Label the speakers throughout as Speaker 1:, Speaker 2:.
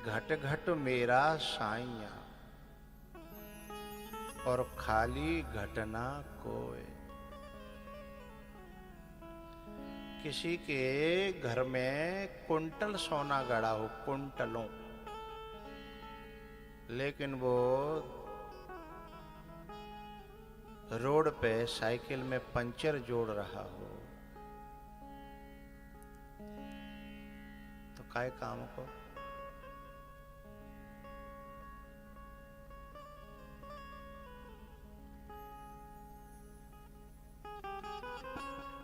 Speaker 1: घट घट मेरा साइया और खाली घटना कोय। किसी के घर में कुंटल सोना गड़ा हो, कुंटलों, लेकिन वो रोड पे साइकिल में पंचर जोड़ रहा हो, तो काय काम को?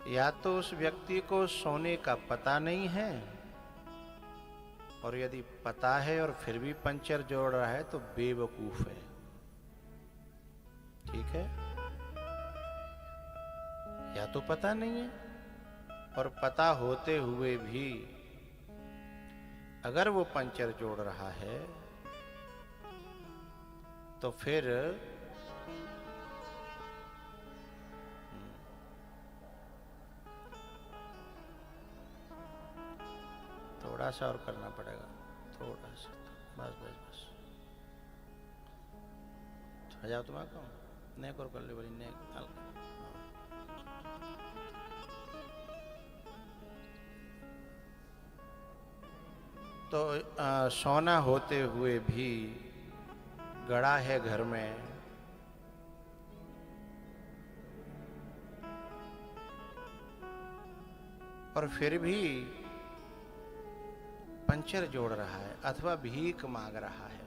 Speaker 1: या तो उस व्यक्ति को सोने का पता नहीं है, और यदि पता है और फिर भी पंचर जोड़ रहा है तो बेवकूफ है। ठीक है? या तो पता नहीं है, और पता होते हुए भी अगर वो पंचर जोड़ रहा है तो फिर थोड़ा सा और करना पड़ेगा, थोड़ा सा, बस बस बस। आ जाओ तुम्हारा काम, नेक और कर ले बड़ी नेक। तो सोना होते हुए भी गड़ा है घर में, और फिर भी पंचर जोड़ रहा है अथवा भीख मांग रहा है।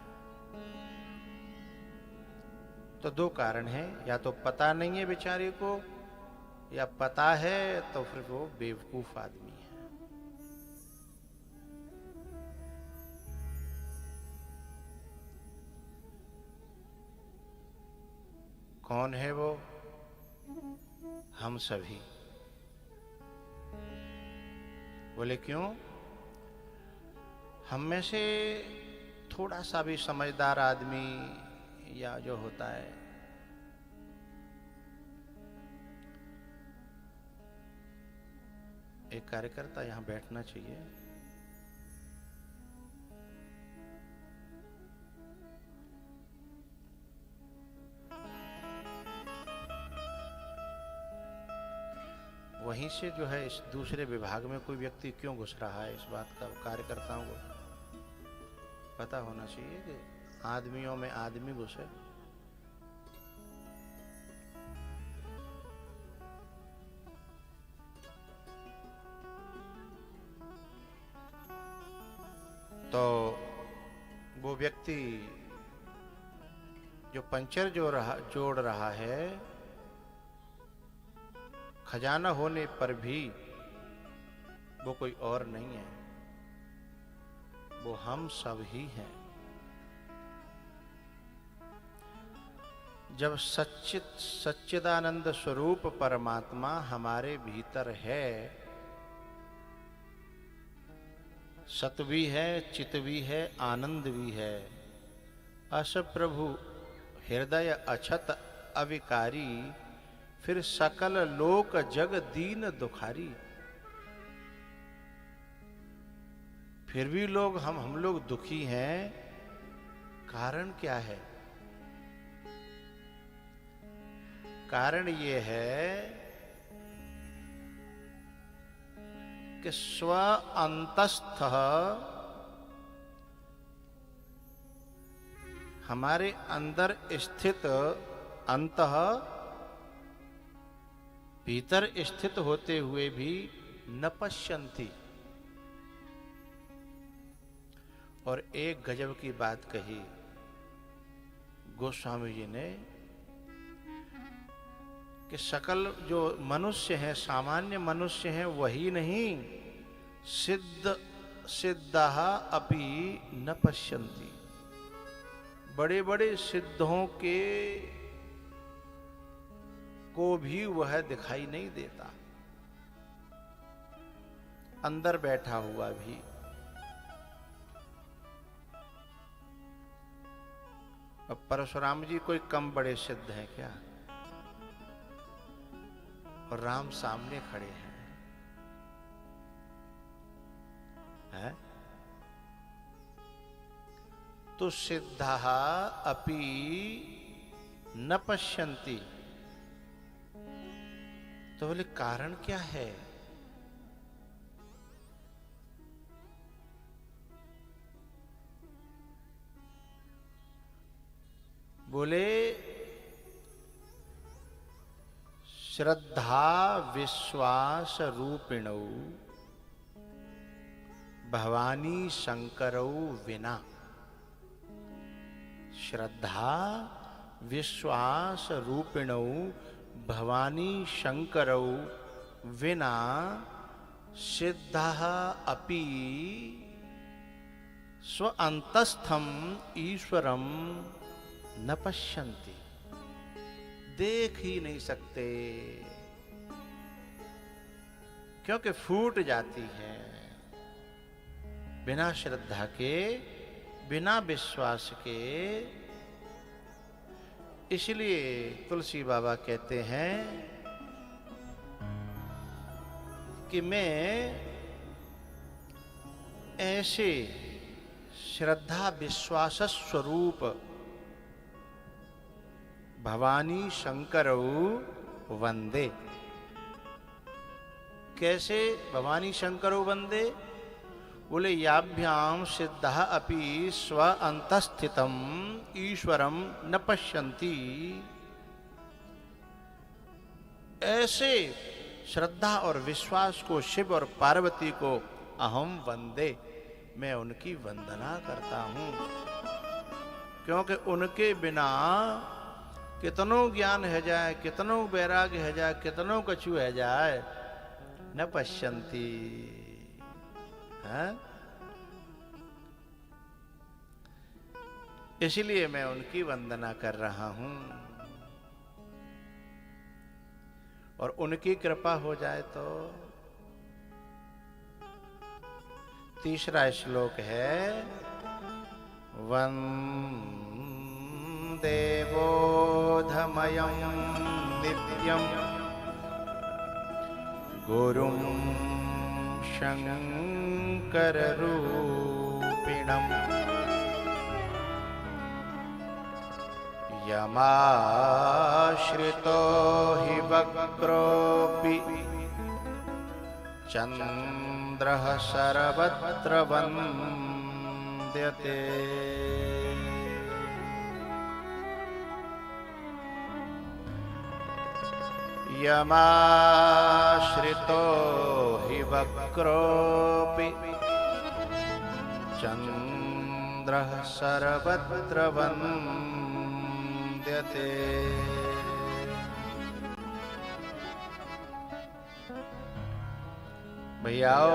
Speaker 1: तो दो कारण है, या तो पता नहीं है बेचारे को, या पता है तो फिर वो बेवकूफ आदमी है। कौन है वो? हम सभी। बोले क्यों? हम में से थोड़ा सा भी समझदार आदमी या जो होता है, एक कार्यकर्ता यहां बैठना चाहिए। वहीं से जो है इस दूसरे विभाग में कोई व्यक्ति क्यों घुस रहा है, इस बात का कार्यकर्ताओं को पता होना चाहिए कि आदमियों में आदमी घुसे। तो वो व्यक्ति जो पंचर जोड़ रहा है, खजाना होने पर भी वो कोई और नहीं है, वो हम सब ही हैं। जब सच्चिदानंद स्वरूप परमात्मा हमारे भीतर है, सत भी है, चित भी है, आनंद भी है, अस प्रभु हृदय अछत अविकारी, फिर सकल लोक जग दीन दुखारी। फिर भी लोग हम लोग दुखी हैं, कारण क्या है? कारण ये है कि स्व अंतस्थ हमारे अंदर स्थित, अंतः भीतर स्थित होते हुए भी न पश्यन्ति। और एक गजब की बात कही गोस्वामी जी ने कि सकल जो मनुष्य हैं, सामान्य मनुष्य हैं, वही नहीं, सिद्धः अपि न पश्यन्ति। बड़े बड़े सिद्धों के को भी वह दिखाई नहीं देता, अंदर बैठा हुआ भी। अब परशुराम जी कोई कम बड़े सिद्ध हैं क्या? और राम सामने खड़े हैं, है? तो सिद्धः अपि न पश्यन्ति। तो बोले कारण क्या है? बोले श्रद्धा विश्वास रूपिणौ भवानी शंकरौ विना। श्रद्धा विश्वास रूपिणौ भवानी शंकरौ विना सिद्धः अपि स्व अंतस्थम ईश्वरम न पश्यन्ति। देख ही नहीं सकते, क्योंकि फूट जाती है बिना श्रद्धा के, बिना विश्वास के। इसलिए तुलसी बाबा कहते हैं कि मैं ऐसे श्रद्धा विश्वास स्वरूप भवानी शंकरौ वंदे। कैसे भवानी शंकरौ वंदे? बोले याभ्याम सिद्धः अपि स्व अंतस्थितम ईश्वरम न पश्यन्ति। ऐसे श्रद्धा और विश्वास को शिव और पार्वती को अहम वंदे, मैं उनकी वंदना करता हूं, क्योंकि उनके बिना कितनो ज्ञान है जाए, कितनो वैराग्य है जाए, कितनो कछु है जाए, न पश्यन्ति। इसलिए मैं उनकी वंदना कर रहा हूं। और उनकी कृपा हो जाए तो तीसरा श्लोक है वंदे बोधमयं नित्यं गुरुं शंकररूपिणम् यमाश्रितो हि वक्रोऽपि चन्द्रः सर्वत्र वन्द्यते। यमाश्रितो हि वक्रोऽपि चन्द्रः सर्वत्र वन्द्यते। भैयाओ,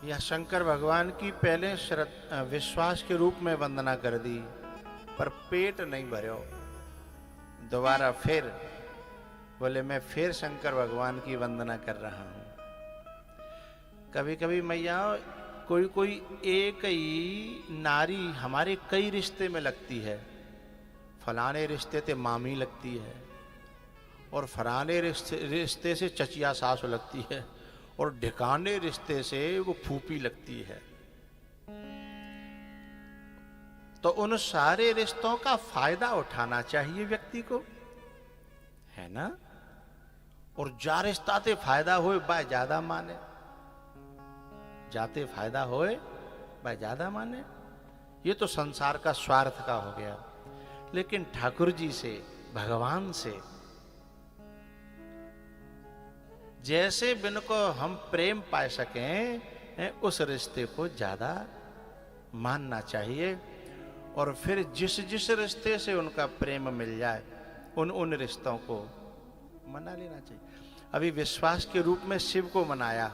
Speaker 1: यह शंकर भगवान की पहले विश्वास के रूप में वंदना कर दी, पर पेट नहीं भरो। दोबारा फिर बोले मैं फिर शंकर भगवान की वंदना कर रहा हूं। कभी कभी मैया कोई कोई एक ही नारी हमारे कई रिश्ते में लगती है। फलाने रिश्ते से मामी लगती है, और फलाने रिश्ते से चचिया सास लगती है, और ढिकाने रिश्ते से वो फूफी लगती है। तो उन सारे रिश्तों का फायदा उठाना चाहिए व्यक्ति को, है ना। और जा रिश्ता से फायदा होए बाय ज्यादा माने, जाते फायदा होए बाय ज्यादा माने। ये तो संसार का स्वार्थ का हो गया। लेकिन ठाकुर जी से, भगवान से जैसे बिन को हम प्रेम पा सकें, उस रिश्ते को ज्यादा मानना चाहिए। और फिर जिस जिस रिश्ते से उनका प्रेम मिल जाए, उन रिश्तों को मना लेना चाहिए। अभी विश्वास के रूप में शिव को मनाया,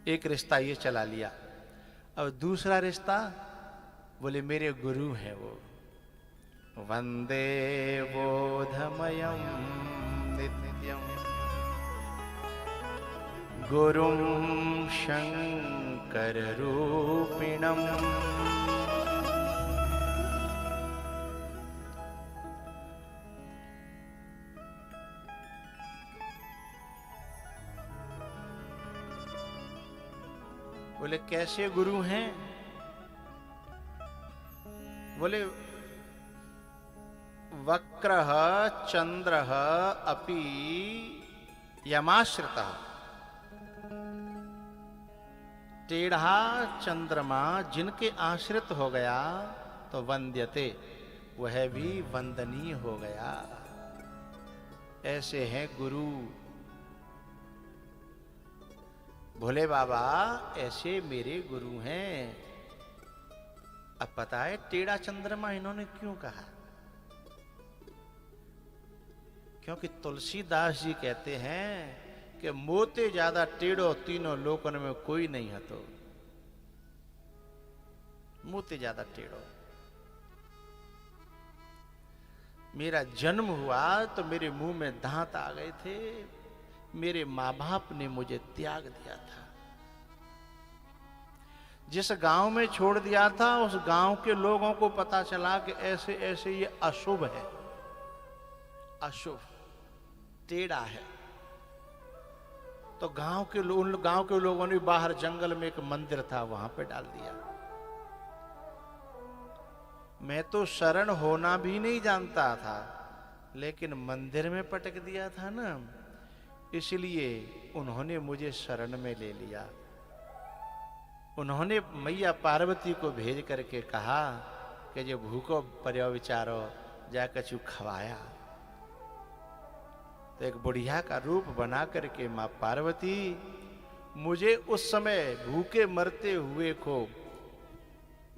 Speaker 1: एक रिश्ता ये चला लिया। अब दूसरा रिश्ता बोले मेरे गुरु हैं वो। वंदे बोधमयं नित्यं गुरुं शंकररूपिणम्। बोले कैसे गुरु हैं? बोले वक्रः चंद्रः अपि यमाश्रितः। टेढ़ा चंद्रमा जिनके आश्रित हो गया तो वंद्यते, वह भी वंदनीय हो गया। ऐसे हैं गुरु। भोले बाबा ऐसे मेरे गुरु हैं। अब पता है टेढ़ा चंद्रमा इन्होंने क्यों कहा? क्योंकि तुलसीदास जी कहते हैं कि मोते ज्यादा टेढ़ो तीनों लोकन में कोई नहीं है। तो मोते ज्यादा टेढ़ो। मेरा जन्म हुआ तो मेरे मुंह में दांत आ गए थे। मेरे माँ बाप ने मुझे त्याग दिया था। जिस गांव में छोड़ दिया था उस गांव के लोगों को पता चला कि ऐसे ऐसे ये अशुभ है, अशुभ टेढ़ा है। तो गांव के लोगों ने बाहर जंगल में एक मंदिर था, वहां पे डाल दिया। मैं तो शरण होना भी नहीं जानता था, लेकिन मंदिर में पटक दिया था ना, इसलिए उन्होंने मुझे शरण में ले लिया। उन्होंने मैया पार्वती को भेज करके कहा कि जो भूखो पर्यो विचारो, जा कछु खवाया। तो एक बुढ़िया का रूप बना करके मां पार्वती मुझे उस समय भूखे मरते हुए को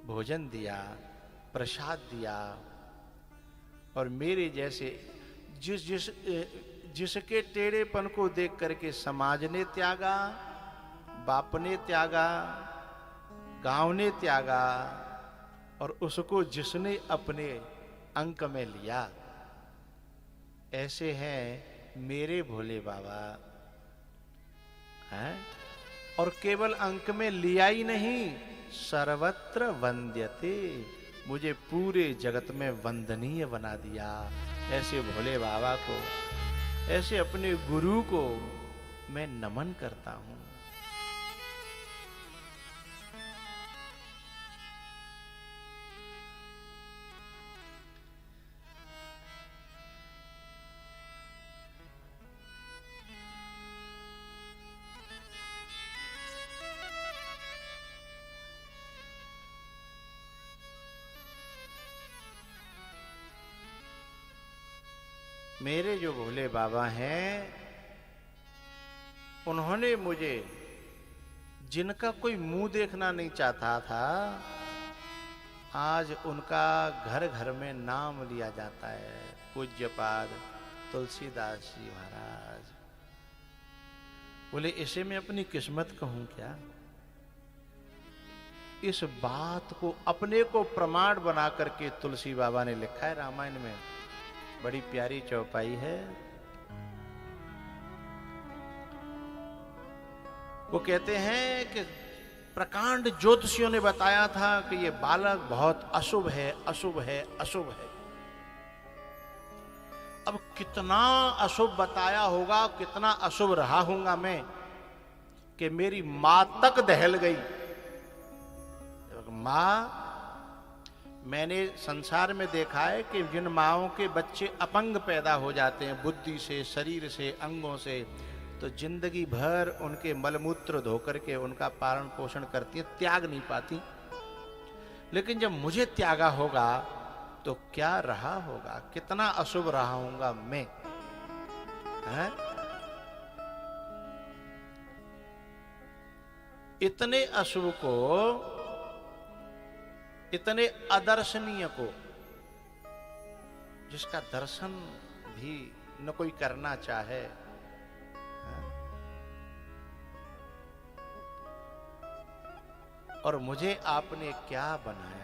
Speaker 1: भोजन दिया, प्रसाद दिया। और मेरे जैसे जिसके टेढ़ेपन को देख करके समाज ने त्यागा, बाप ने त्यागा, गांव ने त्यागा, और उसको जिसने अपने अंक में लिया, ऐसे हैं मेरे भोले बाबा हैं। और केवल अंक में लिया ही नहीं, सर्वत्र वंद्यते, मुझे पूरे जगत में वंदनीय बना दिया। ऐसे भोले बाबा को, ऐसे अपने गुरु को मैं नमन करता हूं। मेरे जो भोले बाबा हैं, उन्होंने मुझे, जिनका कोई मुंह देखना नहीं चाहता था, आज उनका घर घर में नाम लिया जाता है। पूज्यपाद तुलसीदास जी महाराज। बोले इसे मैं अपनी किस्मत कहूं क्या? इस बात को अपने को प्रमाण बना करके तुलसी बाबा ने लिखा है रामायण में। बड़ी प्यारी चौपाई है। वो कहते हैं कि प्रकांड ज्योतिषियों ने बताया था कि ये बालक बहुत अशुभ है, अशुभ है, अशुभ है। अब कितना अशुभ बताया होगा, कितना अशुभ रहा हूंगा मैं, कि मेरी मां तक दहल गई। मां, मैंने संसार में देखा है कि जिन माओं के बच्चे अपंग पैदा हो जाते हैं, बुद्धि से, शरीर से, अंगों से, तो जिंदगी भर उनके मलमूत्र धो करके उनका पालन पोषण करती है, त्याग नहीं पाती। लेकिन जब मुझे त्यागा होगा तो क्या रहा होगा, कितना अशुभ रहा होगा मैं, है? इतने अशुभ को, इतने अदर्शनीय को, जिसका दर्शन भी न कोई करना चाहे, और मुझे आपने क्या बनाया।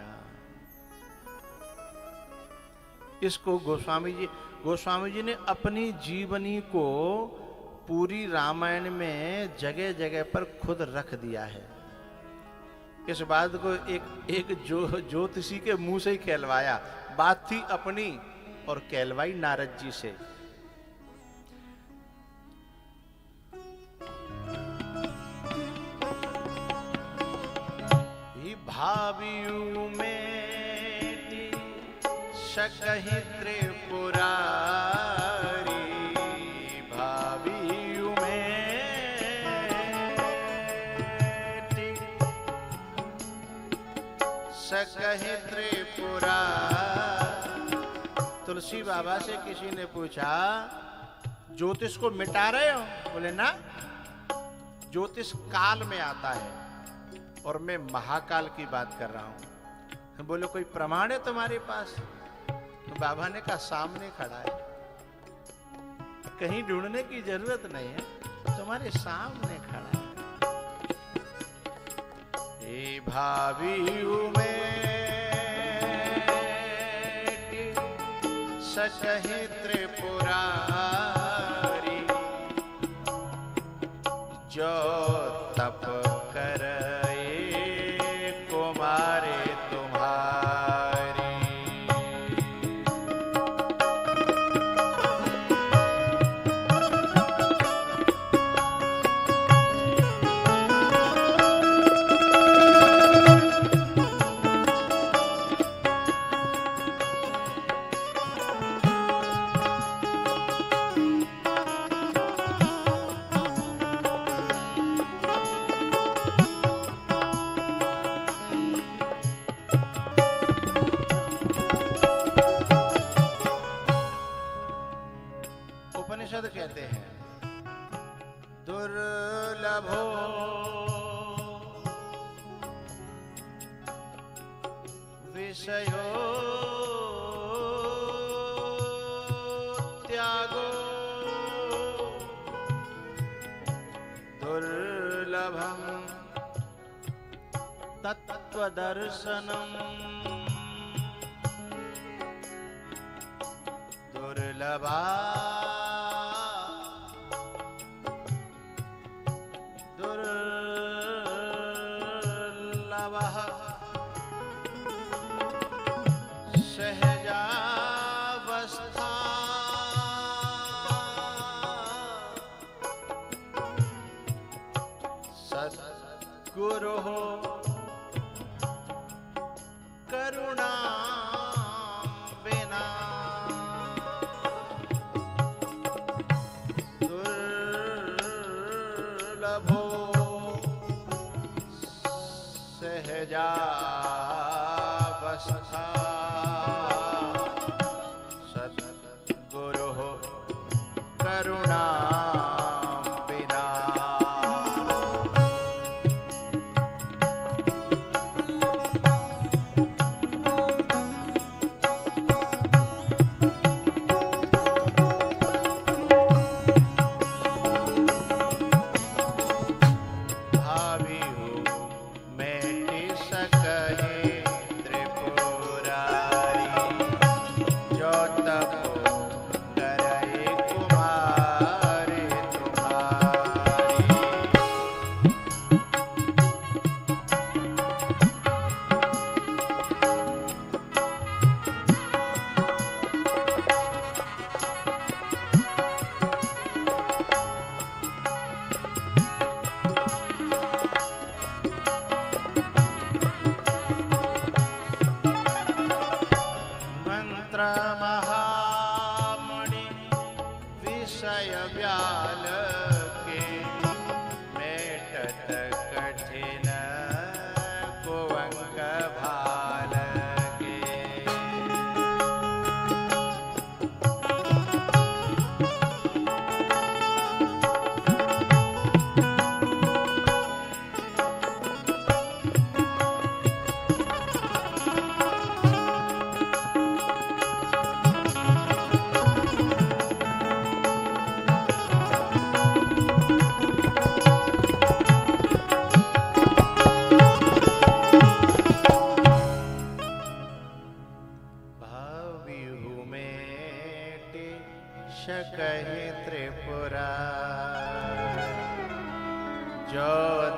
Speaker 1: इसको गोस्वामी जी ने अपनी जीवनी को पूरी रामायण में जगह जगह पर खुद रख दिया है। इस बात को एक ज्योतिषी के मुंह से ही कहलवाया। बात थी अपनी और कहलवाई नारद जी से। भावियु में सकहि त्रिपुरारी, भावियु में सकहि त्रिपुरा। तुलसी बाबा से किसी ने पूछा, ज्योतिष को मिटा रहे हो? बोले ना, ज्योतिष काल में आता है और मैं महाकाल की बात कर रहा हूं। बोले कोई प्रमाण है तुम्हारे पास? तो बाबा ने कहा सामने खड़ा है, कहीं ढूंढने की जरूरत नहीं है, तुम्हारे सामने खड़ा है। हे भावियु में सकहि त्रिपुरारी, जो तप करे कुमारे तुम्हारी। उपनिषद कहते हैं, दुर्लभो विषयो त्यागो, दुर्लभम तत्त्वदर्शनम, दुर्लभा दुर्लभः सहजावस्था, सद्गुरुः करुणा बिना, दुर्लभो सहजावस्था, सद्गुरुः करुणा बिना। महामणि विषय व्याल के, मेटत कठिन कुअंग भाल के। सकहि त्रिपुरा, जो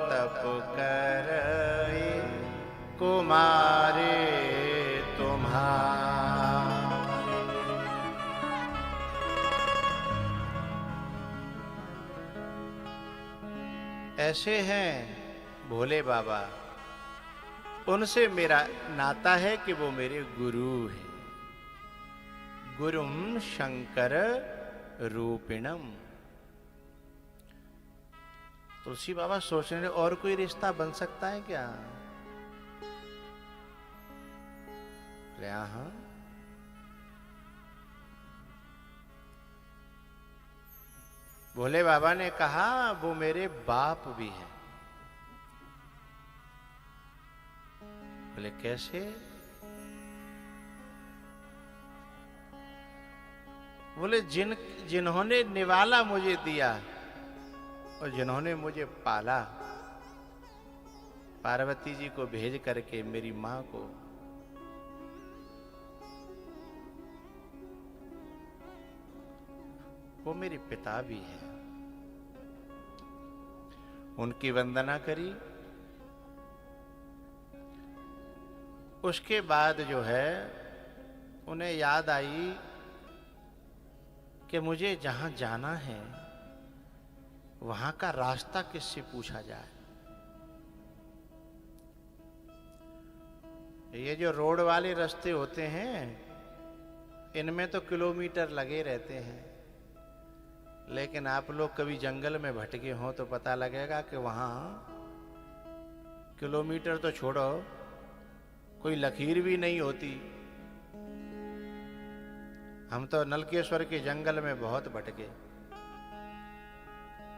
Speaker 1: तप करे कुमारे तुम्हारे। ऐसे हैं भोले बाबा उनसे मेरा नाता है कि वो मेरे गुरु हैं। गुरुम शंकर रूपिणम। तुलसी बाबा सोच रहे और कोई रिश्ता बन सकता है क्या? हाँ, भोले बाबा ने कहा वो मेरे बाप भी हैं। बोले कैसे? बोले जिन्होंने निवाला मुझे दिया और जिन्होंने मुझे पाला, पार्वती जी को भेज करके मेरी मां को, वो मेरे पिता भी हैं। उनकी वंदना करी। उसके बाद जो है उन्हें याद आई कि मुझे जहां जाना है वहां का रास्ता किससे पूछा जाए। ये जो रोड वाले रास्ते होते हैं इनमें तो किलोमीटर लगे रहते हैं, लेकिन आप लोग कभी जंगल में भटके हो तो पता लगेगा कि वहां किलोमीटर तो छोड़ो, कोई लकीर भी नहीं होती। हम तो नलकेश्वर के जंगल में बहुत भटके,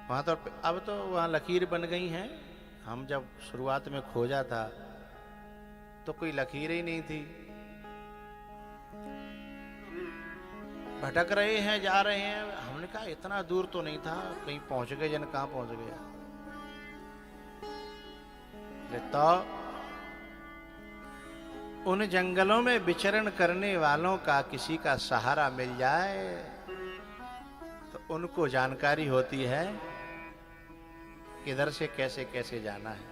Speaker 1: वहां तो अब तो वहां लकीर बन गई हैं। हम जब शुरुआत में खोजा था तो कोई लकीर ही नहीं थी। भटक रहे हैं, जा रहे हैं। हमने कहा इतना दूर तो नहीं था, कहीं पहुंच गए, जन कहां पहुंच गया। तो उन जंगलों में विचरण करने वालों का किसी का सहारा मिल जाए तो उनको जानकारी होती है किधर से कैसे कैसे जाना है।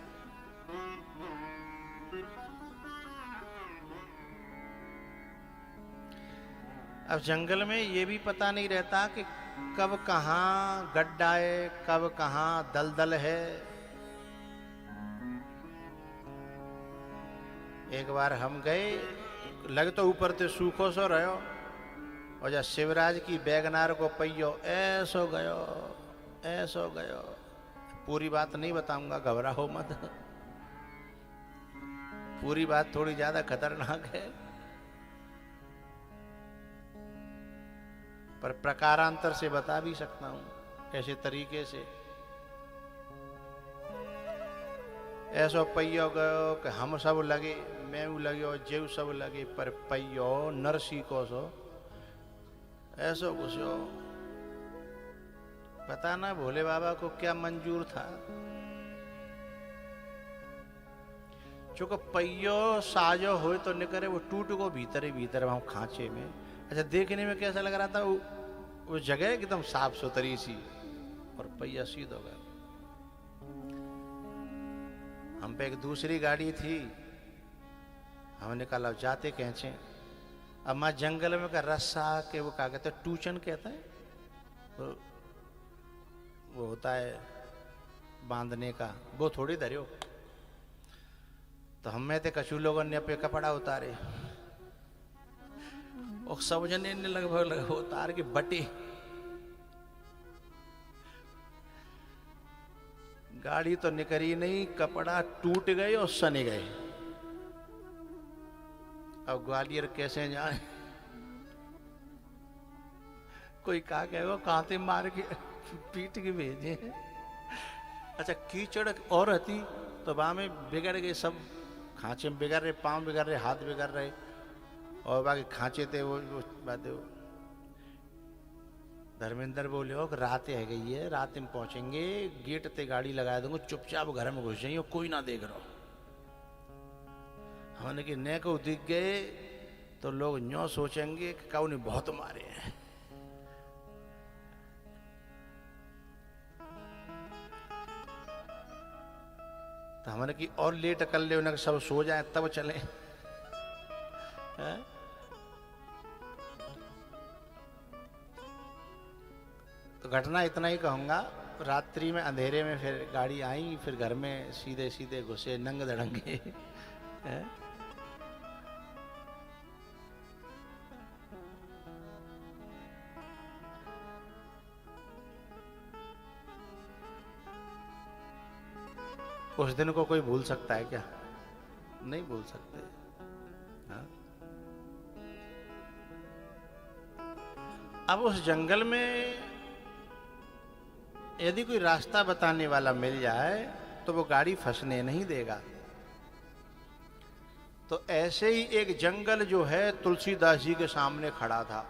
Speaker 1: अब जंगल में ये भी पता नहीं रहता कि कब कहां गड्ढा है, कब कहां दलदल है। एक बार हम गए, लग तो ऊपर ते सूखो सो रहो, और जब शिवराज की बैगनार को पहियो ऐसो गयो। पूरी बात नहीं बताऊंगा, घबराओ मत। पूरी बात थोड़ी ज्यादा खतरनाक है, पर प्रकारांतर से बता भी सकता हूं ऐसे तरीके से। ऐसो पहियो गयो कि हम सब लगे, मैं लगे, जेव सब लगे, पर पहियो नरसी को सो ऐसो घुसो। पता ना भोले बाबा को क्या मंजूर था, चूंकि पहियो साजो हो तो निकरे, वो टूट को भीतर ही भीतर वहां खांचे में। अच्छा, देखने में कैसा लग रहा था, वो जगह एकदम साफ सुथरी सी, और पहिया सीध हो गया। हम पे एक दूसरी गाड़ी थी, हमने कहा जाते कैसे। अब मां जंगल में का रस्सा के वो क्या कहते हैं, टूचन कहता है, वो होता है बांधने का, वो थोड़ी धरियो। तो हमें थे कछु लोगों ने अपने कपड़ा उतारे, और सब जने ने लगभग उतार के बटे। गाड़ी तो निकली नहीं, कपड़ा टूट गए और सने गए। अब ग्वालियर कैसे जाए, कोई कहा कहेगा कांटे मार के पीट के भेजे। अच्छा, कीचड़ और हती तो वहां में बिगड़ गए सब, खांचे में बिगड़ रहे, पांव बिगड़ रहे, हाथ बिगड़ रहे, और बाकी खांचे थे वो बात। धर्मेंद्र बोले हो रात है गई है, रात में पहुंचेंगे, गेट ते गाड़ी लगा दूंगा, चुपचाप घर में घुस जाइए, कोई ना देख रहा। हमने कि न को दिख गए तो लोग न्यो सोचेंगे कि कौ ने बहुत मारे हैं। तो हमने कि और लेट कर ले, उन्हें सब सो जाए तब चले। तो घटना इतना ही कहूंगा। रात्रि में अंधेरे में फिर गाड़ी आई, फिर घर में सीधे सीधे घुसे नंग धड़ंगे। है? उस दिन को कोई भूल सकता है क्या? नहीं भूल सकते। हाँ? अब उस जंगल में यदि कोई रास्ता बताने वाला मिल जाए तो वो गाड़ी फंसने नहीं देगा। तो ऐसे ही एक जंगल जो है तुलसीदास जी के सामने खड़ा था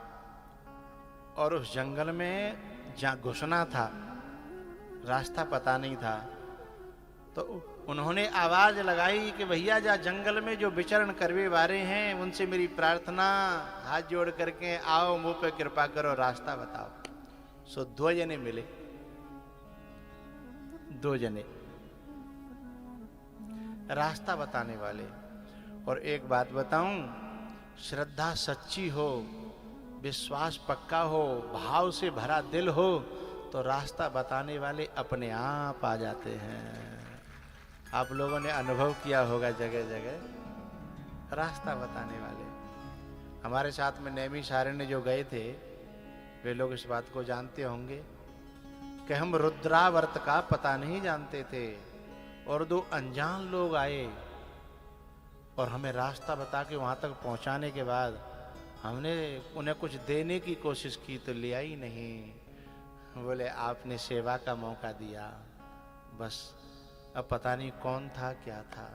Speaker 1: और उस जंगल में जहां घुसना था रास्ता पता नहीं था, तो उन्होंने आवाज लगाई कि भैया जा जंगल में जो विचरण करवे वारे हैं उनसे मेरी प्रार्थना, हाथ जोड़ करके आओ, मुंह पे कृपा करो, रास्ता बताओ। सो 2 जने मिले, 2 जने रास्ता बताने वाले। और एक बात बताऊं, श्रद्धा सच्ची हो, विश्वास पक्का हो, भाव से भरा दिल हो तो रास्ता बताने वाले अपने आप आ जाते हैं। आप लोगों ने अनुभव किया होगा जगह जगह रास्ता बताने वाले। हमारे साथ में नैमिषारण्य जो गए थे वे लोग इस बात को जानते होंगे कि हम रुद्रावर्त का पता नहीं जानते थे और 2 अनजान लोग आए और हमें रास्ता बता के वहां तक पहुंचाने के बाद हमने उन्हें कुछ देने की कोशिश की तो लिया ही नहीं। बोले आपने सेवा का मौका दिया, बस अब पता नहीं कौन था क्या था।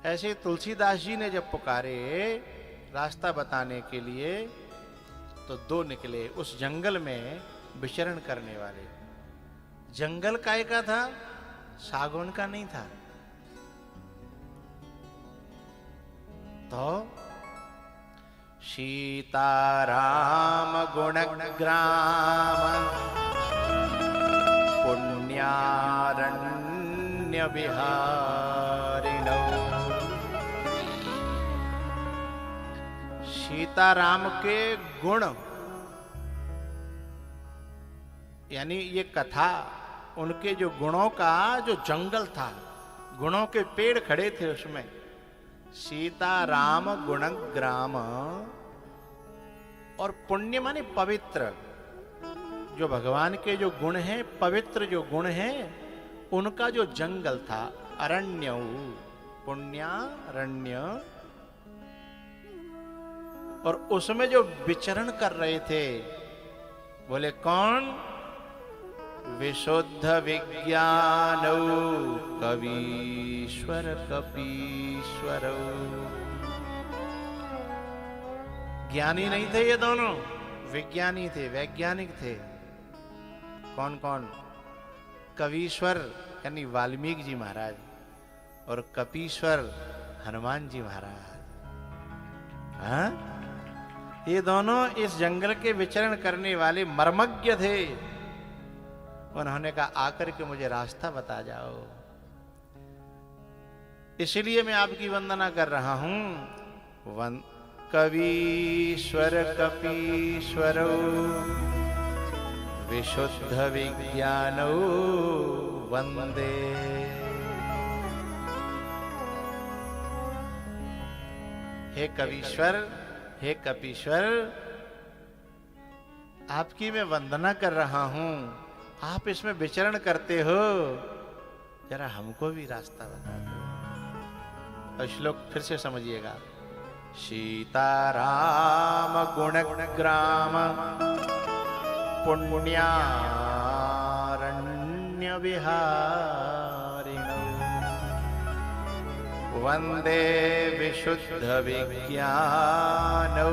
Speaker 1: ऐसे तुलसीदास जी ने जब पुकारे रास्ता बताने के लिए तो 2 निकले उस जंगल में विचरण करने वाले। जंगल काय का था, सागौन का नहीं था। तो सीताराम गुणग्राम पुण्यारण्य विहारिणौ। सीताराम के गुण, यानी ये कथा उनके जो गुणों का जो जंगल था, गुणों के पेड़ खड़े थे उसमें। सीताराम गुणग्राम और पुण्य माने पवित्र, जो भगवान के जो गुण हैं, पवित्र जो गुण हैं, उनका जो जंगल था। अरण्य, पुण्यारण्य, और उसमें जो विचरण कर रहे थे बोले कौन? विशुद्ध विज्ञान कवीश्वर कपीश्वर। ज्ञानी नहीं थे ये दोनों, विज्ञानी थे, वैज्ञानिक थे। कौन कौन? कवीश्वर यानी वाल्मीकि जी महाराज और कपीश्वर हनुमान जी महाराज। हाँ? ये दोनों इस जंगल के विचरण करने वाले मर्मज्ञ थे। उन्होंने कहा आकर के मुझे रास्ता बता जाओ। इसलिए मैं आपकी वंदना कर रहा हूं। कवीश्वर कपीश्वर विशुद्ध विज्ञान वंदे। हे कवीश्वर, हे कपीश्वर, आपकी मैं वंदना कर रहा हूं। आप इसमें विचरण करते हो, जरा हमको भी रास्ता बता दो। और श्लोक फिर से समझिएगा। सीताराम गुणग्राम पुण्यारण्य विहारिणौ वंदे विशुद्ध विज्ञानौ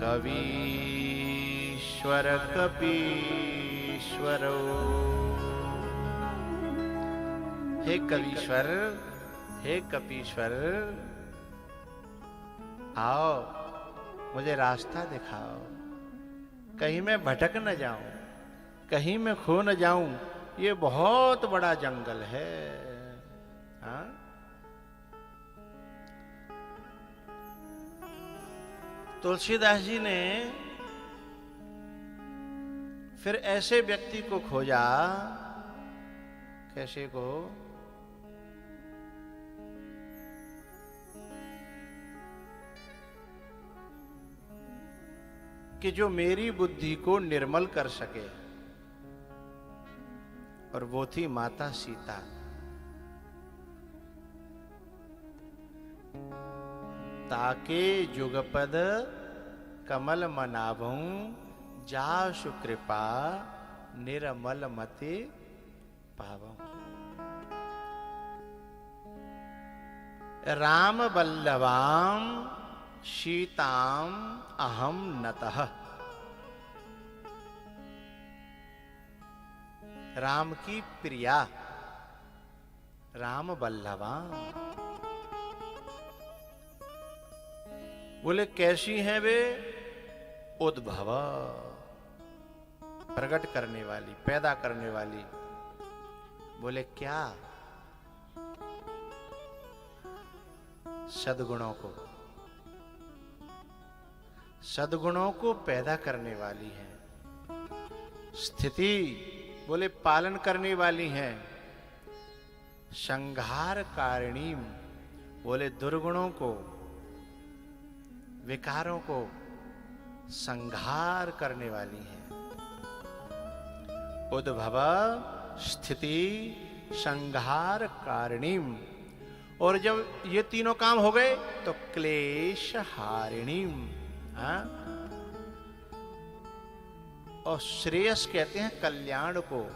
Speaker 1: कवीश्वर कपीश्वरो। हे कवीश्वर, हे कपीश्वर, आओ मुझे रास्ता दिखाओ, कहीं मैं भटक न जाऊं, कहीं मैं खो न जाऊं। ये बहुत बड़ा जंगल है। हाँ? तुलसीदास जी ने फिर ऐसे व्यक्ति को खोजा। कैसे को? कि जो मेरी बुद्धि को निर्मल कर सके, और वो थी माता सीता। ताके जुगपद कमल मनाभूं, जासु कृपा निर्मल मति पावं। राम वल्लभाम सीताम अहम नतः। राम की प्रिया, राम वल्लभाम। बोले कैसी हैं वे? उद्भव, प्रकट करने वाली, पैदा करने वाली। बोले क्या? सद्गुणों को, सद्गुणों को पैदा करने वाली हैं। स्थिति, बोले पालन करने वाली हैं। संहार कारिणी, बोले दुर्गुणों को, विकारों को संहार करने वाली हैं। उद्भव, स्थिति, संहार कारिणीम। और जब ये तीनों काम हो गए तो क्लेश हारिणीम। और श्रेयस कहते हैं कल्याण को,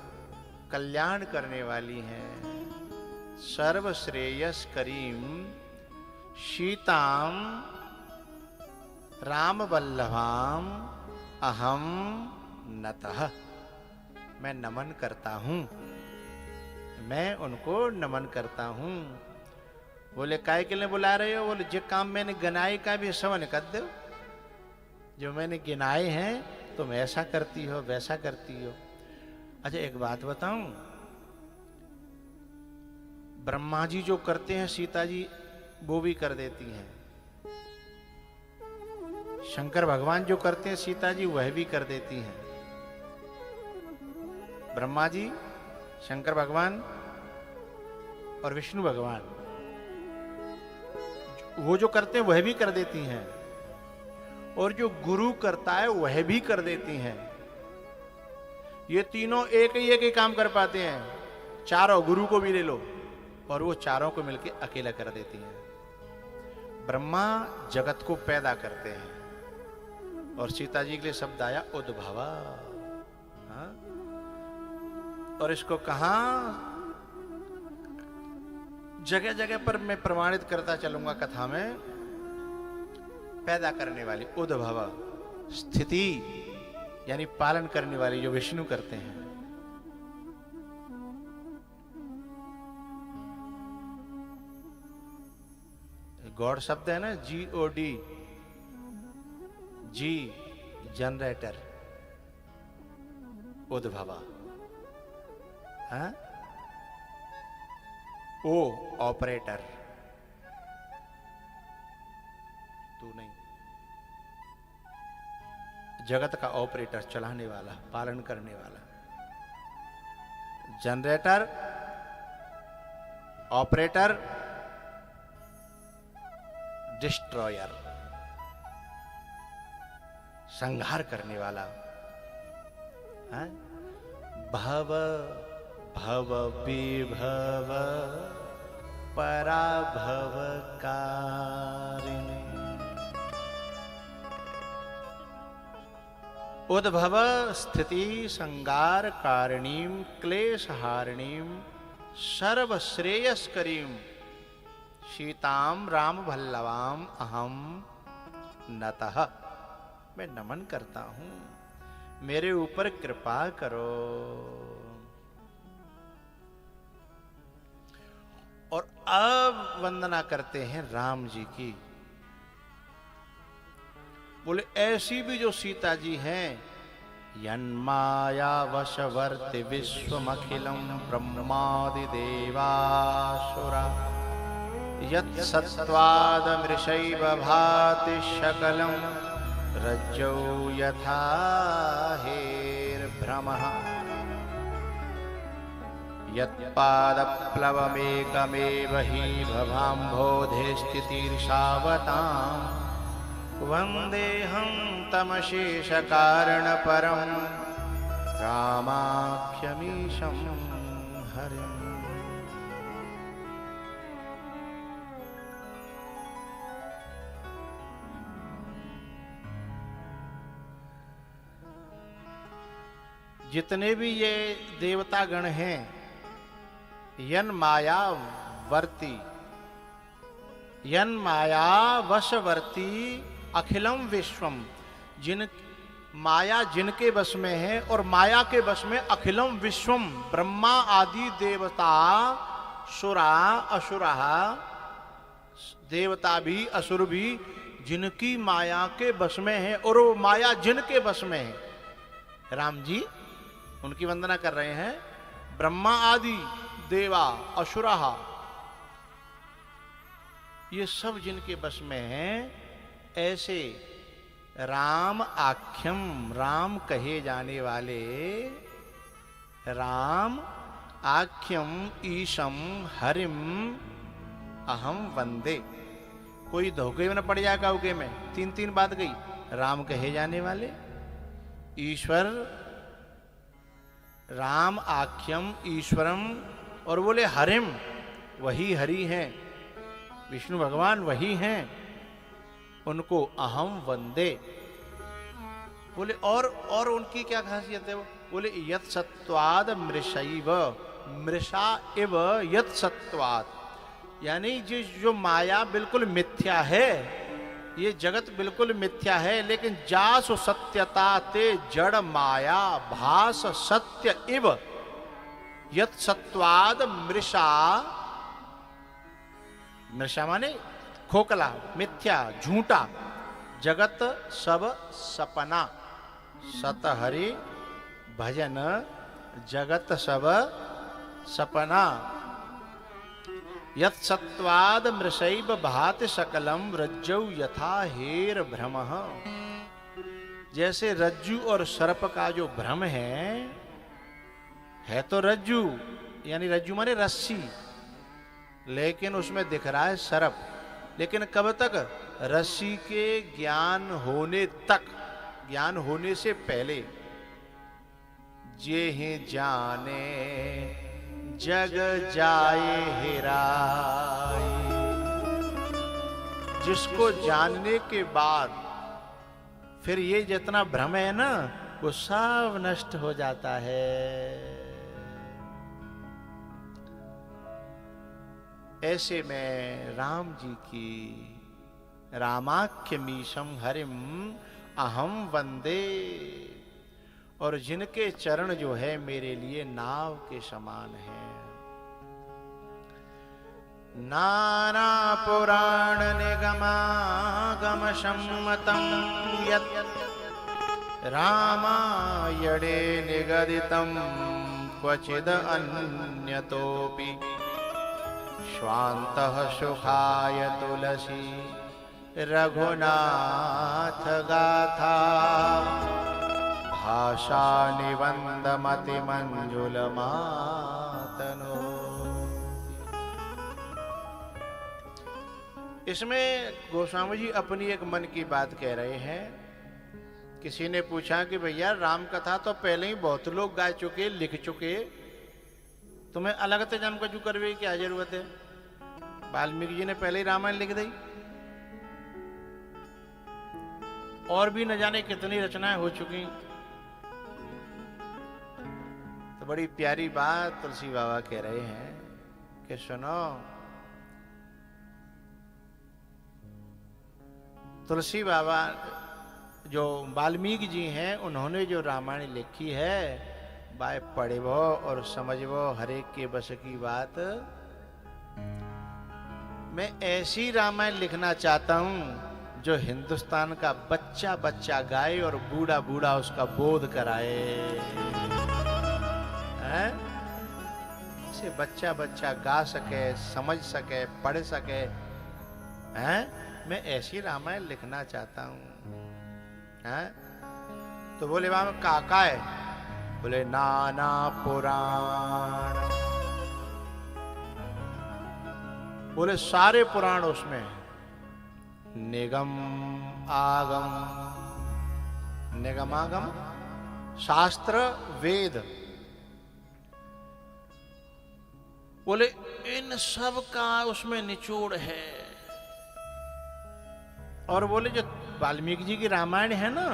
Speaker 1: कल्याण करने वाली हैं। सर्व श्रेयस करीम सीताम राम वल्लभाम अहम नतः। मैं नमन करता हूं, मैं उनको नमन करता हूं। बोले काय के लिए बुला रहे हो? बोले जे काम मैंने गिनाए का भी सवन कर दो। जो मैंने गिनाए हैं तुम ऐसा करती हो, वैसा करती हो। अच्छा एक बात बताऊं, ब्रह्मा जी जो करते हैं सीता जी वो भी कर देती हैं। शंकर भगवान जो करते हैं सीता जी वह भी कर देती हैं। ब्रह्मा जी, शंकर भगवान और विष्णु भगवान वो जो करते हैं वह भी कर देती हैं। और जो गुरु करता है वह भी कर देती हैं। ये तीनों एक ही काम कर पाते हैं। चारों, गुरु को भी ले लो, और वो चारों को मिलके अकेला कर देती हैं। ब्रह्मा जगत को पैदा करते हैं, और सीता जी के लिए शब्द आया उद्भवा। और इसको कहां जगह जगह पर मैं प्रमाणित करता चलूंगा कथा में। पैदा करने वाली उद्भव, स्थिति यानी पालन करने वाली जो विष्णु करते हैं। गॉड शब्द है ना, GOD, जी जनरेटर, उद्भवा। हाँ? ओ ऑपरेटर, तू नहीं, जगत का ऑपरेटर, चलाने वाला, पालन करने वाला। जनरेटर, ऑपरेटर, डिस्ट्रॉयर, संहार करने वाला। है? भव भव विभव पराभव कारिणी। उद्भव, स्थिति, संगार कारिणीम, क्लेश हारिणीम, सर्व श्रेयस करीम सीताम राम वल्लभाम अहम नतः। मैं नमन करता हूं, मेरे ऊपर कृपा करो। और अब वंदना करते हैं राम जी की। बोले ऐसी भी जो सीता जी हैं, यन्माया वशवर्ति विश्वमखिलम ब्रह्मादि देवासुरा यत् सत्त्वादमृषैव भाति शकलम रज्जौ यथा हेर्भ्रमः यत्पादप्लवमेकमेव हि भवाम्भोधे स्थितिर्षावताम् वंदेहं तमशेष कारण परम रामाख्यमीशं हरिम्। जितने भी ये देवता गण हैं, यन मायावर्ती, यन माया वशवर्ती अखिलम विश्वम, जिन माया जिनके वश में है और माया के वश में अखिलम विश्वम, ब्रह्मा आदि देवता, सुरा असुरा, देवता भी असुर भी जिनकी माया के वश में है और वो माया जिनके वश में है। राम जी उनकी वंदना कर रहे हैं। ब्रह्मा आदि देवा असुरा, ये सब जिनके वश में हैं, ऐसे राम आख्यम, राम कहे जाने वाले, राम आख्यम ईशम हरिम अहम वंदे। कोई धोखे में न पड़ जाएगा उगे में, तीन तीन बात गई। राम कहे जाने वाले ईश्वर, राम आख्यम ईश्वरम, और बोले हरिम, वही हरि हैं, विष्णु भगवान वही हैं, उनको अहम वंदे। बोले और उनकी क्या खासियत है? वो बोले यत सत्वाद मृषैव, मृषा इव यत सत्वाद, यानी जो माया बिल्कुल मिथ्या है, ये जगत बिल्कुल मिथ्या है, लेकिन जासु सत्यता ते जड़ माया भास सत्य इव यत सत्वाद मृषा, मृषा माने खोखला, मिथ्या, झूठा, जगत सब सपना, सत हरि भजन जगत सब सपना। यत सत्वाद मृषैव भाति सकलम रज्जौ यथा हेर भ्रमः, जैसे रज्जु और सर्प का जो भ्रम है तो रज्जु, यानी रज्जु माने रस्सी, लेकिन उसमें दिख रहा है सर्प। लेकिन कब तक? रस्सी के ज्ञान होने तक, ज्ञान होने से पहले। जे ही जाने जग जाए हेराई, जिसको जानने के बाद फिर ये जितना भ्रम है ना, वो सब नष्ट हो जाता है। ऐसे में राम जी की रामाख्यमीशम हरिम अहम वंदे, और जिनके चरण जो है मेरे लिए नाव के समान है। नाना पुराण निगमागम सम्मतम यत् रामायणे निगदितम क्वचिद अन्यतोपि स्वान्तः सुखाय तुलसी रघुनाथ गाथा भाषा निबंध मति मंजुल मातनो। इसमें गोस्वामी जी अपनी एक मन की बात कह रहे हैं। किसी ने पूछा कि भैया राम कथा तो पहले ही बहुत लोग गा चुके, लिख चुके, तुम्हें अलग से जम का जो करवे की क्या जरूरत है? वाल्मीकि जी ने पहले ही रामायण लिख दी, और भी न जाने कितनी रचनाएं हो चुकी। तो बड़ी प्यारी बात तुलसी बाबा कह रहे हैं कि सुनो, तुलसी बाबा जो वाल्मीकि जी हैं, उन्होंने जो रामायण लिखी है, बाय पढ़ो और समझो, हरेक के बस की बात। मैं ऐसी रामायण लिखना चाहता हूं जो हिंदुस्तान का बच्चा बच्चा गाए और बूढ़ा बूढ़ा उसका बोध कराए। हैं? इसे बच्चा बच्चा गा सके, समझ सके, पढ़ सके। हैं? मैं ऐसी रामायण लिखना चाहता हूं। हैं? तो बोले वहां काका है? बोले नाना पुराण। बोले सारे पुराण उसमें, निगम आगम, निगमागम शास्त्र वेद, बोले इन सब का उसमें निचोड़ है। और बोले जो वाल्मीकि जी की रामायण है ना,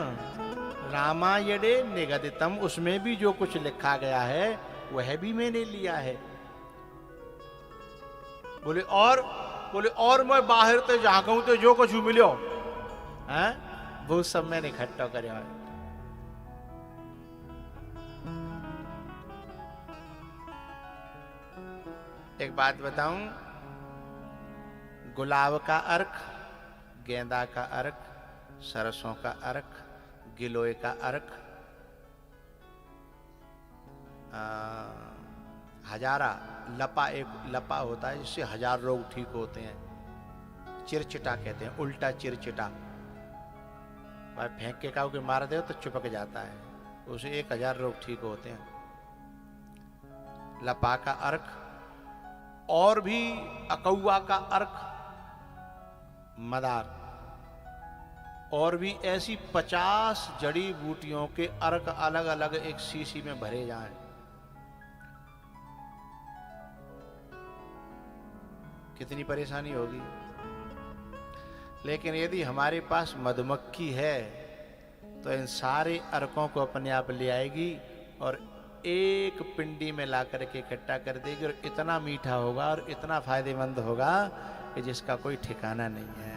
Speaker 1: रामायणे निगदितम, उसमें भी जो कुछ लिखा गया है वह भी मैंने लिया है। बोले और मैं बाहर तो जाऊं तो जो कुछ मिलो है वो सब मैंने इकट्ठा करे। एक बात बताऊं, गुलाब का अर्क, गेंदा का अर्क, सरसों का अर्क, गिलोय का अर्क, हजारा लपा, एक लपा होता है जिससे 1000 रोग ठीक होते हैं। चिरचिटा कहते हैं, उल्टा चिरचिटा, भाई फेंक के काऊ के मार दे तो चिपक जाता है, उसे 1000 रोग ठीक होते हैं। लपा का अर्क, और भी अकौआ का अर्क, मदार, और भी ऐसी 50 जड़ी बूटियों के अर्क अलग अलग एक शीशी में भरे जाएं। कितनी परेशानी होगी। लेकिन यदि हमारे पास मधुमक्खी है तो इन सारे अर्कों को अपने आप ले आएगी और एक पिंडी में ला करके इकट्ठा कर देगी, और इतना मीठा होगा और इतना फायदेमंद होगा कि जिसका कोई ठिकाना नहीं है।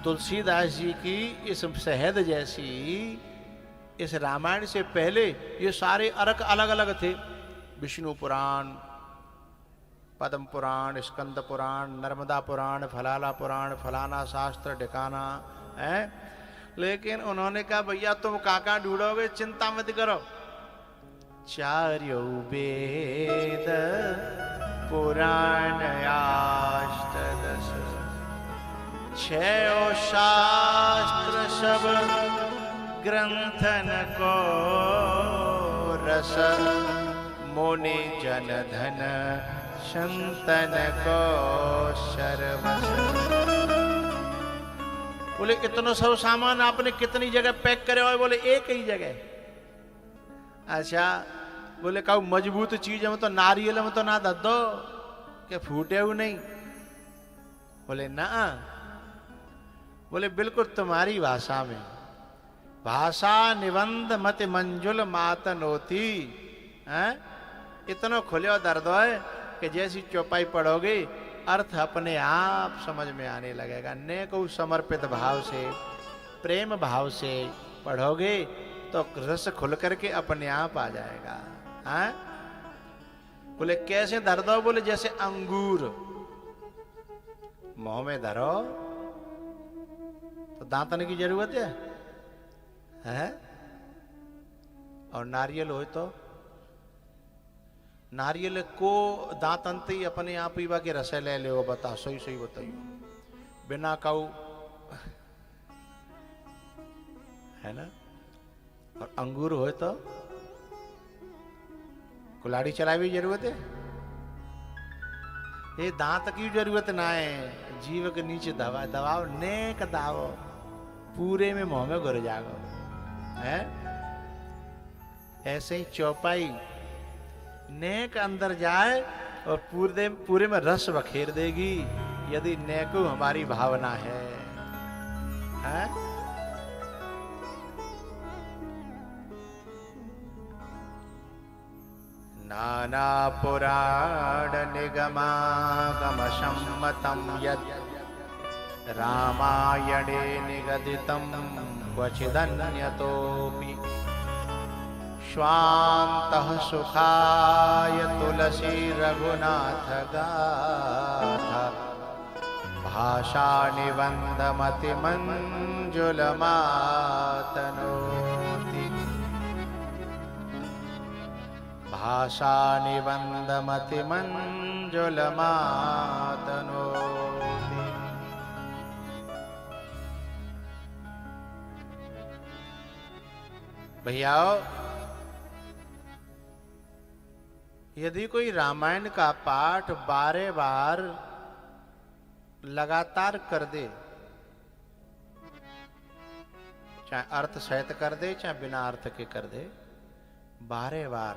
Speaker 1: तुलसीदास जी की इस शहद जैसी इस रामायण से पहले ये सारे अर्क अलग अलग थे। विष्णु पुराण, पद्म पुराण, स्कंद पुराण, नर्मदा पुराण, फलाना पुराण, फलाना शास्त्र ढिकाना है। लेकिन उन्होंने कहा भैया तुम काका ढूंढोगे, चिंता मत करो, चार्यो वेद पुराण अष्टदश, 6 शास्त्र सब ग्रंथन को रस, मुनि जन धन संतन को सर्वस। बोले इतना सब सामान आपने कितनी जगह पैक करे हो? बोले एक ही जगह। अच्छा, बोले कहू मजबूत चीज में तो नारियल में तो ना दे दो कि फूटे हुए नहीं। बोले ना, बोले बिल्कुल तुम्हारी भाषा में, भाषा निबंध मत मंजुल मातनोती है। इतना खुले दर्द है कि जैसी चौपाई पढ़ोगे अर्थ अपने आप समझ में आने लगेगा। ने को समर्पित भाव से, प्रेम भाव से पढ़ोगे तो रस खुल करके अपने आप आ जाएगा। हाँ? बोले कैसे धर दो? बोले जैसे अंगूर मुंह में धरो तो दांतन की जरूरत है? और नारियल हो तो नारियल को दांतन ही अपने आप ही बाकी रसे ले ले। बता, सही सही बताइयो, बिना काऊ है ना। और अंगूर हो तो कुलाड़ी चलाए भी जरूरत है। ये दांत की जरूरत ना है, जीव के नीचे दबा दबाओ, नेक दावो, पूरे में मुंह में घुर जागो है। ऐसे ही चौपाई नेक अंदर जाए और पूरे में रस बखेर देगी, यदि नेको हमारी भावना है? नाना पुराण निगमागम सम्मतम यद् रामायणे निगदितम क्वचिदन्यतोऽपि स्वान्तः सुखाय तुलसी रघुनाथ गाथा भाषा निबंध मति मंजुल मातनोति भाषा निबंध मति मंजुल मातनोति। भैयाओ, यदि कोई रामायण का पाठ 12 बार लगातार कर दे, चाहे अर्थ सहित कर दे चाहे बिना अर्थ के कर दे, बारह बार,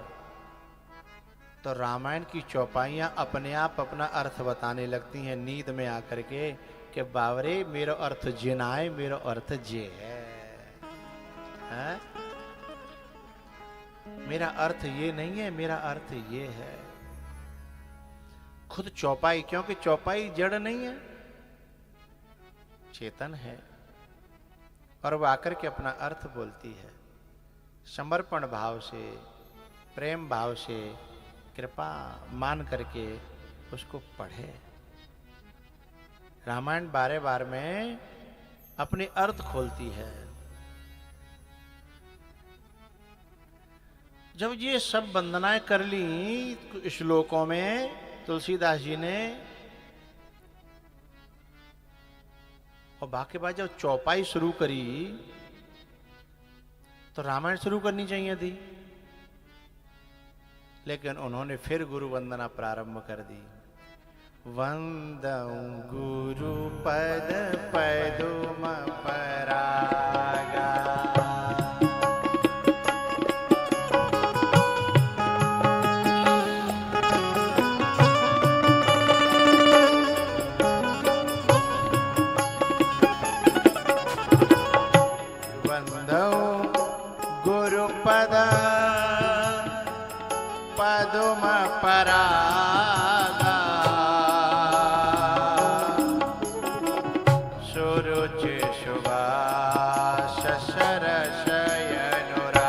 Speaker 1: तो रामायण की चौपाइयां अपने आप अपना अर्थ बताने लगती हैं नींद में आकर के कि बावरे मेरा अर्थ जे ना है, मेरा अर्थ जे है? मेरा अर्थ ये नहीं है, मेरा अर्थ ये है। खुद चौपाई, क्योंकि चौपाई जड़ नहीं है, चेतन है, और वो आकर के अपना अर्थ बोलती है। समर्पण भाव से, प्रेम भाव से, कृपा मान करके उसको पढ़े। रामायण बारह बार में अपने अर्थ खोलती है। जब ये सब वंदनाएं कर ली श्लोकों में, तुलसीदास जी ने, और बाकी बात जब चौपाई शुरू करी तो रामायण शुरू करनी चाहिए थी, लेकिन उन्होंने फिर गुरु वंदना प्रारंभ कर दी। वंदं गुरु पद पदुम परागा, पदुम परागा, सुरुचि सुभाष सरस अनुरागा।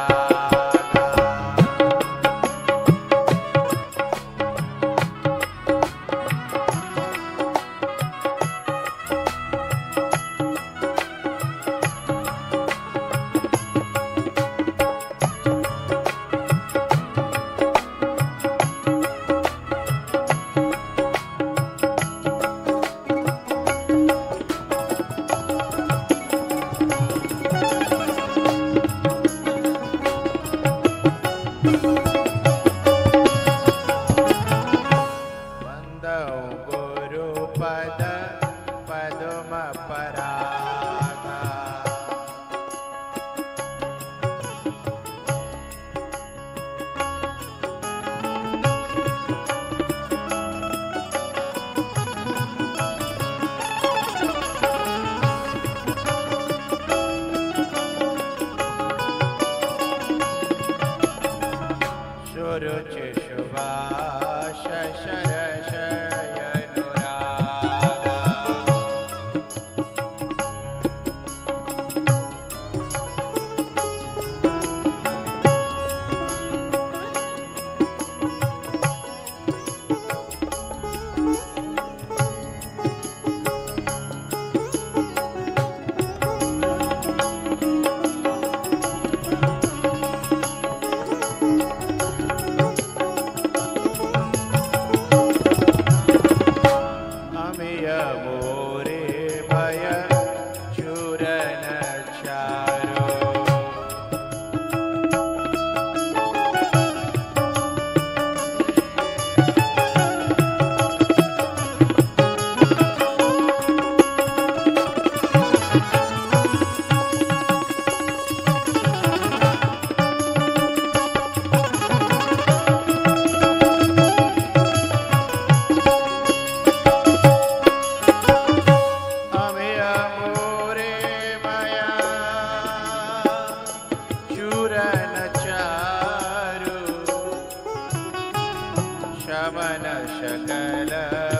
Speaker 1: शमन शकल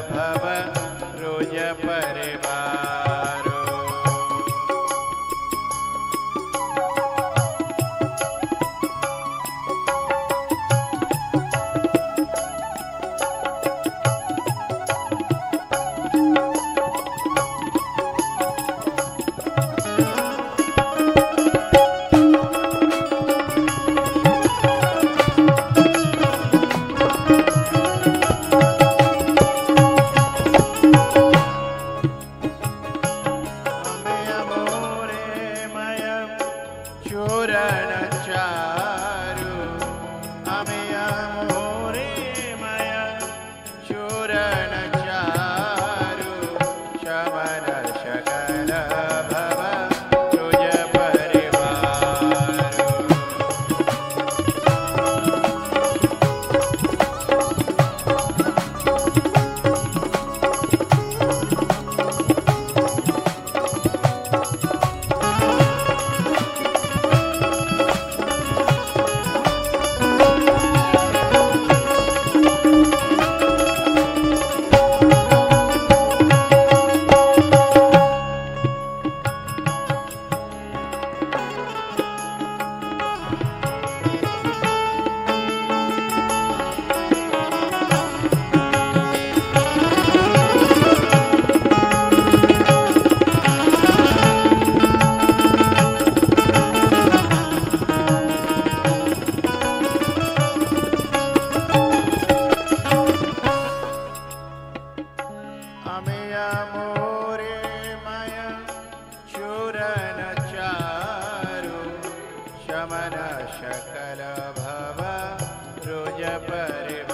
Speaker 1: भव रोज परिवारो। सकल भव रोज परिवार